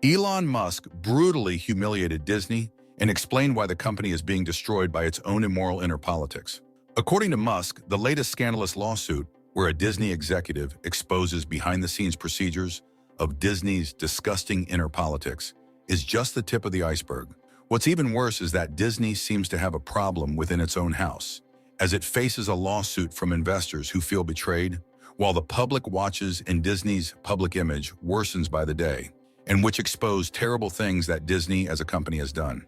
Elon Musk brutally humiliated Disney and explained why the company is being destroyed by its own immoral inner politics. According to Musk, the latest scandalous lawsuit, where a Disney executive exposes behind-the-scenes procedures of Disney's disgusting inner politics, is just the tip of the iceberg. What's even worse is that Disney seems to have a problem within its own house, as it faces a lawsuit from investors who feel betrayed, while the public watches and Disney's public image worsens by the day, and which expose terrible things that Disney as a company has done.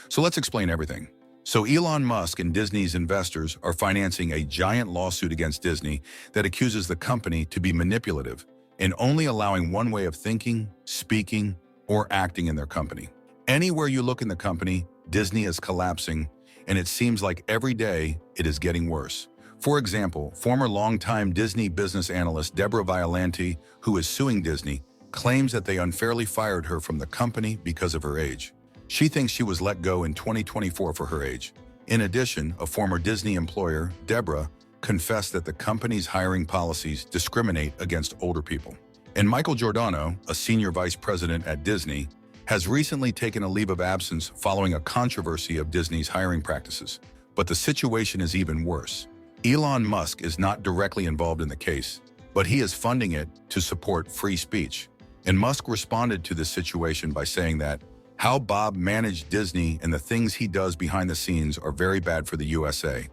So let's explain everything. So Elon Musk and Disney's investors are financing a giant lawsuit against Disney that accuses the company to be manipulative and only allowing one way of thinking, speaking, or acting in their company. Anywhere you look in the company, Disney is collapsing, and it seems like every day it is getting worse. For example, former longtime Disney business analyst Deborah Violanti, who is suing Disney, claims that they unfairly fired her from the company because of her age. She thinks she was let go in 2024 for her age. In addition, a former Disney employer, Deborah, confessed that the company's hiring policies discriminate against older people. And Michael Giordano, a senior vice president at Disney, has recently taken a leave of absence following a controversy of Disney's hiring practices. But the situation is even worse. Elon Musk is not directly involved in the case, but he is funding it to support free speech. And Musk responded to this situation by saying that how Bob managed Disney and the things he does behind the scenes are very bad for the USA.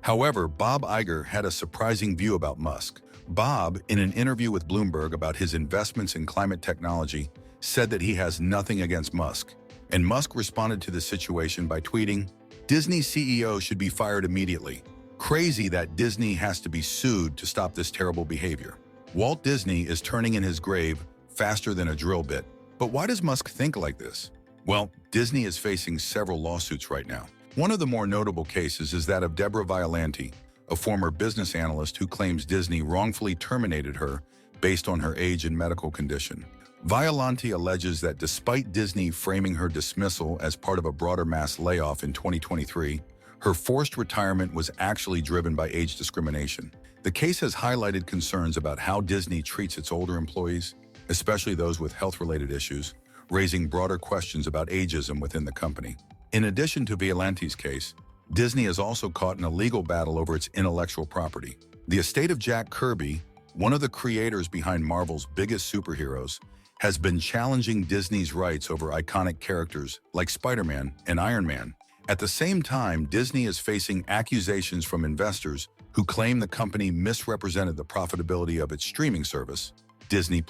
However, Bob Iger had a surprising view about Musk. Bob, in an interview with Bloomberg about his investments in climate technology, said that he has nothing against Musk. And Musk responded to the situation by tweeting, "Disney CEO should be fired immediately. Crazy that Disney has to be sued to stop this terrible behavior. Walt Disney is turning in his grave faster than a drill bit." But why does Musk think like this? Well, Disney is facing several lawsuits right now. One of the more notable cases is that of Deborah Violanti, a former business analyst who claims Disney wrongfully terminated her based on her age and medical condition. Violanti alleges that despite Disney framing her dismissal as part of a broader mass layoff in 2023, her forced retirement was actually driven by age discrimination. The case has highlighted concerns about how Disney treats its older employees, especially those with health-related issues, raising broader questions about ageism within the company. In addition to Violanti's case, Disney is also caught in a legal battle over its intellectual property. The estate of Jack Kirby, one of the creators behind Marvel's biggest superheroes, has been challenging Disney's rights over iconic characters like Spider-Man and Iron Man. At the same time, Disney is facing accusations from investors who claim the company misrepresented the profitability of its streaming service, Disney+.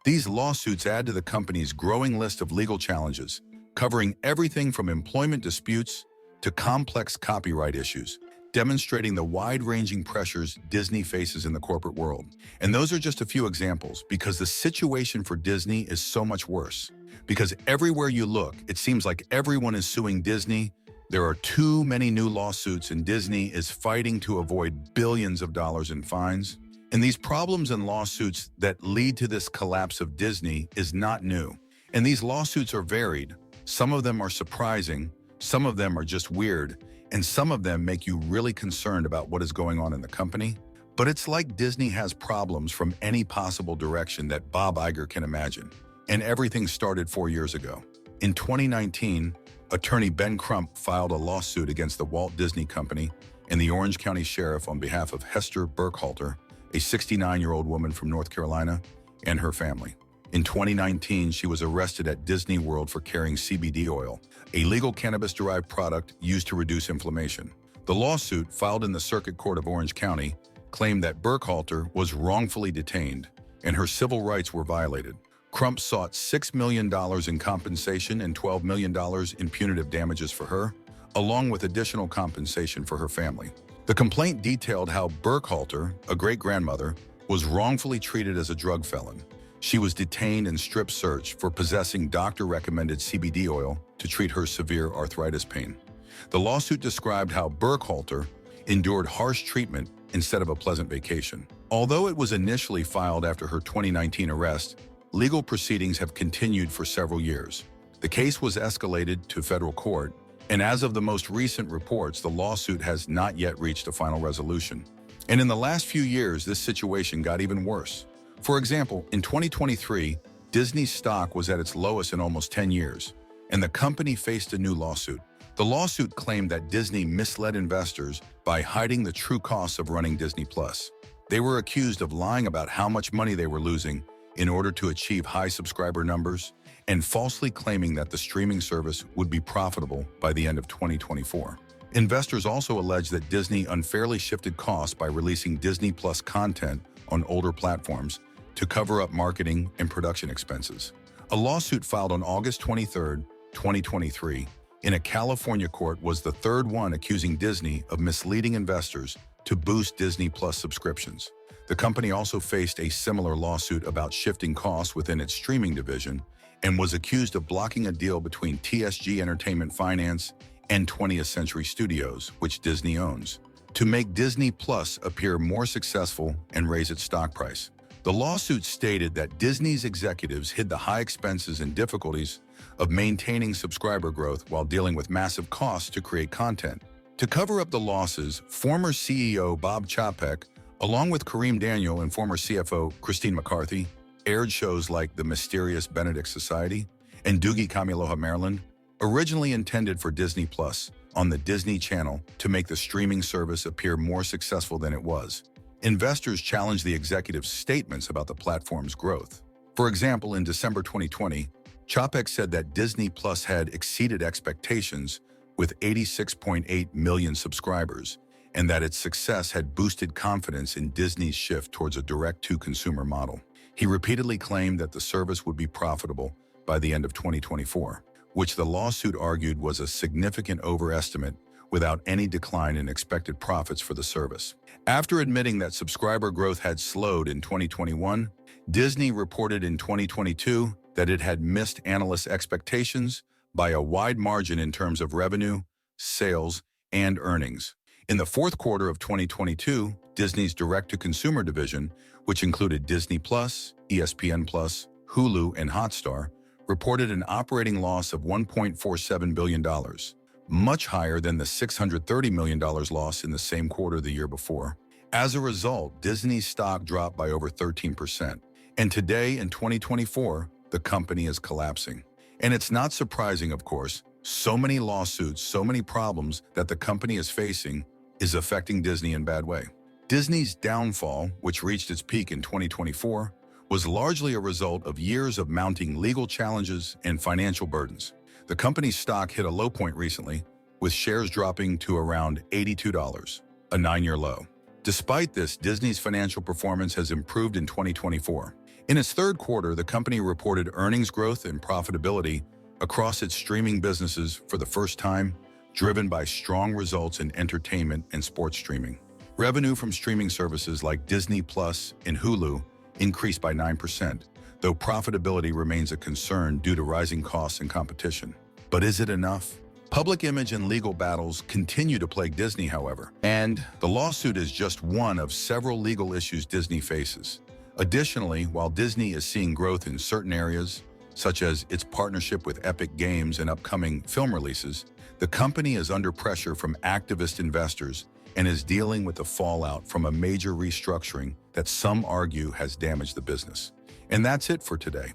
These lawsuits add to the company's growing list of legal challenges, covering everything from employment disputes to complex copyright issues, demonstrating the wide-ranging pressures Disney faces in the corporate world. And those are just a few examples, because the situation for Disney is so much worse. Because everywhere you look, it seems like everyone is suing Disney. There are too many new lawsuits, and Disney is fighting to avoid billions of dollars in fines. And these problems and lawsuits that lead to this collapse of Disney is not new. And these lawsuits are varied. Some of them are surprising, some of them are just weird, and some of them make you really concerned about what is going on in the company. But it's like Disney has problems from any possible direction that Bob Iger can imagine. And everything started 4 years ago. In 2019, attorney Ben Crump filed a lawsuit against the Walt Disney Company and the Orange County Sheriff on behalf of Hester Burkhalter, a 69-year-old woman from North Carolina, and her family. In 2019, she was arrested at Disney World for carrying CBD oil, a legal cannabis-derived product used to reduce inflammation. The lawsuit, filed in the Circuit Court of Orange County, claimed that Burkhalter was wrongfully detained and her civil rights were violated. Crump sought $6 million in compensation and $12 million in punitive damages for her, along with additional compensation for her family. The complaint detailed how Burkhalter, a great-grandmother, was wrongfully treated as a drug felon. She was detained and strip-searched for possessing doctor-recommended CBD oil to treat her severe arthritis pain. The lawsuit described how Burkhalter endured harsh treatment instead of a pleasant vacation. Although it was initially filed after her 2019 arrest, legal proceedings have continued for several years. The case was escalated to federal court, and as of the most recent reports, the lawsuit has not yet reached a final resolution. And in the last few years, this situation got even worse. For example, in 2023, Disney's stock was at its lowest in almost 10 years, and the company faced a new lawsuit. The lawsuit claimed that Disney misled investors by hiding the true costs of running Disney+. They were accused of lying about how much money they were losing in order to achieve high subscriber numbers and falsely claiming that the streaming service would be profitable by the end of 2024. Investors also alleged that Disney unfairly shifted costs by releasing Disney+ content on older platforms to cover up marketing and production expenses. A lawsuit filed on August 23, 2023, in a California court was the third one accusing Disney of misleading investors to boost Disney+ subscriptions. The company also faced a similar lawsuit about shifting costs within its streaming division and was accused of blocking a deal between TSG Entertainment Finance and 20th Century Studios, which Disney owns, to make Disney+ appear more successful and raise its stock price. The lawsuit stated that Disney's executives hid the high expenses and difficulties of maintaining subscriber growth while dealing with massive costs to create content. To cover up the losses, former CEO Bob Chapek, along with Kareem Daniel and former CFO Christine McCarthy, aired shows like The Mysterious Benedict Society and Doogie Kamealoha Maryland, originally intended for Disney+ on the Disney Channel to make the streaming service appear more successful than it was. Investors challenged the executives' statements about the platform's growth. For example, in December 2020, Chapek said that Disney+ had exceeded expectations with 86.8 million subscribers, and that its success had boosted confidence in Disney's shift towards a direct-to-consumer model. He repeatedly claimed that the service would be profitable by the end of 2024, which the lawsuit argued was a significant overestimate without any decline in expected profits for the service. After admitting that subscriber growth had slowed in 2021, Disney reported in 2022 that it had missed analysts' expectations by a wide margin in terms of revenue, sales, and earnings. In the fourth quarter of 2022, Disney's direct-to-consumer division, which included Disney+, ESPN+, Hulu, and Hotstar, reported an operating loss of $1.47 billion, much higher than the $630 million loss in the same quarter the year before. As a result, Disney's stock dropped by over 13%. And today, in 2024, the company is collapsing. And it's not surprising, of course. So many lawsuits, so many problems that the company is facing is affecting Disney in a bad way. Disney's downfall, which reached its peak in 2024, was largely a result of years of mounting legal challenges and financial burdens. The company's stock hit a low point recently, with shares dropping to around $82, a 9-year low. Despite this, Disney's financial performance has improved in 2024. In its third quarter, the company reported earnings growth and profitability across its streaming businesses for the first time, driven by strong results in entertainment and sports streaming. Revenue from streaming services like Disney+ and Hulu increased by 9%, though profitability remains a concern due to rising costs and competition. But is it enough? Public image and legal battles continue to plague Disney, however, and the lawsuit is just one of several legal issues Disney faces. Additionally, while Disney is seeing growth in certain areas, such as its partnership with Epic Games and upcoming film releases, the company is under pressure from activist investors and is dealing with the fallout from a major restructuring that some argue has damaged the business. And that's it for today.